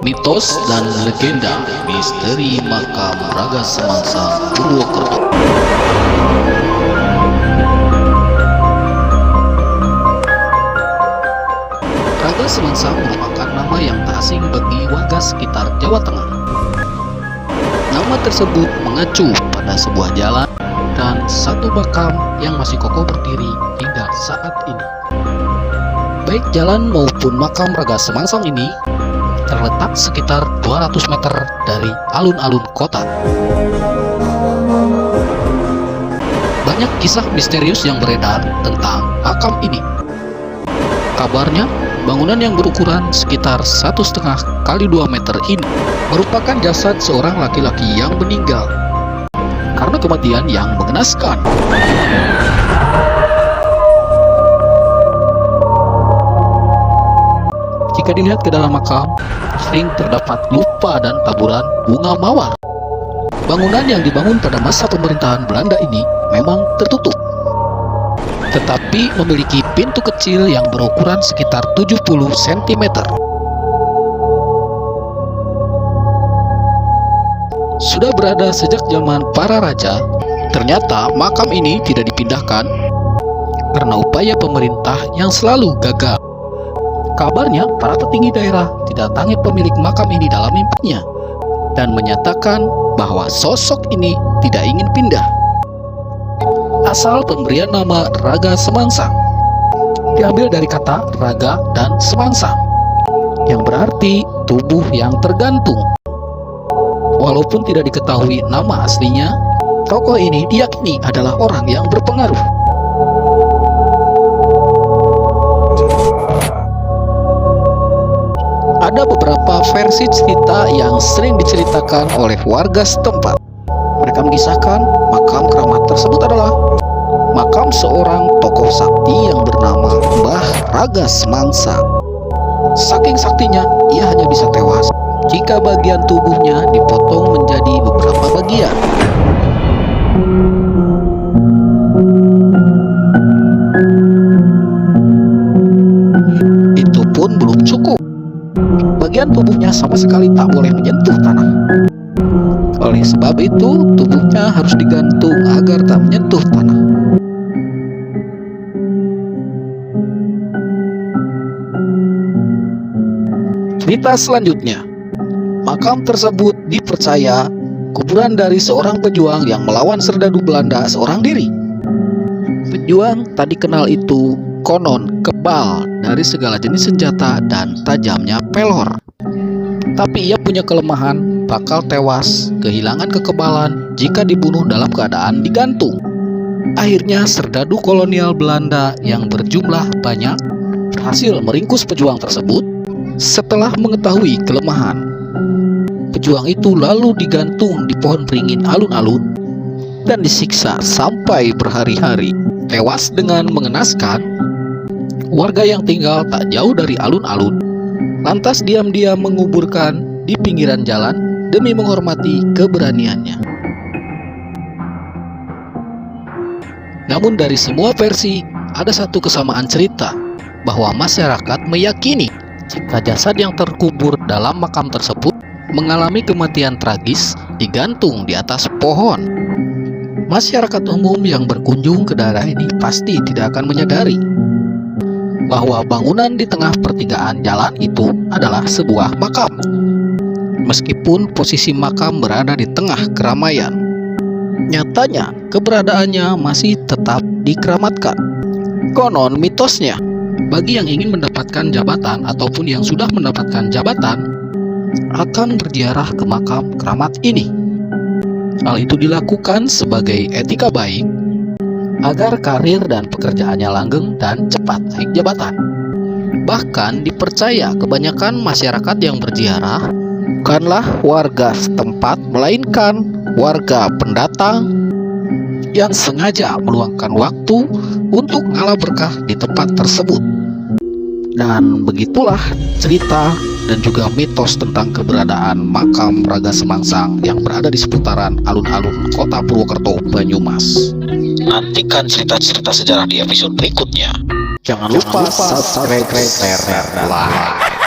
Mitos dan legenda misteri makam Raga Semangsang Purwokerto. Raga Semangsang merupakan nama yang tak asing bagi warga sekitar Jawa Tengah. Nama tersebut mengacu pada sebuah jalan dan satu makam yang masih kokoh berdiri hingga saat ini. Baik jalan maupun makam Raga Semangsang ini terletak sekitar 200 meter dari alun-alun kota. Banyak kisah misterius yang beredar tentang makam ini. Kabarnya, bangunan yang berukuran sekitar 1,5 kali 2 meter ini merupakan jasad seorang laki-laki yang meninggal karena kematian yang mengenaskan. Jika dilihat ke dalam makam, sering terdapat lupa dan taburan bunga mawar. Bangunan yang dibangun pada masa pemerintahan Belanda ini memang tertutup, tetapi memiliki pintu kecil yang berukuran sekitar 70 cm. Sudah berada sejak zaman para raja, ternyata makam ini tidak dipindahkan karena upaya pemerintah yang selalu gagal. Kabarnya, para petinggi daerah didatangi pemilik makam ini dalam mimpinya dan menyatakan bahwa sosok ini tidak ingin pindah. Asal pemberian nama Raga Semangsang diambil dari kata raga dan semangsang, yang berarti tubuh yang tergantung. Walaupun tidak diketahui nama aslinya, tokoh ini diyakini adalah orang yang berpengaruh. Ada beberapa versi cerita yang sering diceritakan oleh warga setempat. Mereka mengisahkan makam keramat tersebut adalah makam seorang tokoh sakti yang bernama Mbah Raga Semangsang. Saking saktinya, ia hanya bisa tewas jika bagian tubuhnya dipotong menjadi beberapa bagian. Itu pun belum cukup. Bagian tubuhnya sama sekali tak boleh menyentuh tanah. Oleh sebab itu, tubuhnya harus digantung agar tak menyentuh tanah. Cerita selanjutnya, makam tersebut dipercaya kuburan dari seorang pejuang yang melawan serdadu Belanda seorang diri. Pejuang tak dikenal itu konon kebal dari segala jenis senjata dan tajamnya pelor. Tapi ia punya kelemahan, bakal tewas, kehilangan kekebalan jika dibunuh dalam keadaan digantung. Akhirnya serdadu kolonial Belanda yang berjumlah banyak berhasil meringkus pejuang tersebut. Setelah mengetahui kelemahan, pejuang itu lalu digantung di pohon beringin alun-alun dan disiksa sampai berhari-hari. Tewas dengan mengenaskan, warga yang tinggal tak jauh dari alun-alun lantas diam-diam menguburkan di pinggiran jalan demi menghormati keberaniannya. Namun dari semua versi, ada satu kesamaan cerita, bahwa masyarakat meyakini jika jasad yang terkubur dalam makam tersebut mengalami kematian tragis digantung di atas pohon. Masyarakat umum yang berkunjung ke daerah ini pasti tidak akan menyadari bahwa bangunan di tengah pertigaan jalan itu adalah sebuah makam, meskipun posisi makam berada di tengah keramaian. Nyatanya, keberadaannya masih tetap dikeramatkan. Konon mitosnya, bagi yang ingin mendapatkan jabatan ataupun yang sudah mendapatkan jabatan akan berziarah ke makam keramat ini. Hal itu dilakukan sebagai etika baik agar karir dan pekerjaannya langgeng dan cepat naik jabatan. Bahkan dipercaya kebanyakan masyarakat yang berziarah bukanlah warga setempat, melainkan warga pendatang yang sengaja meluangkan waktu untuk ngalah berkah di tempat tersebut. Dan begitulah cerita dan juga mitos tentang keberadaan makam Raga Semangsang yang berada di seputaran alun-alun kota Purwokerto, Banyumas. Nantikan cerita-cerita sejarah di episode berikutnya. Jangan lupa subscribe, share, dan like.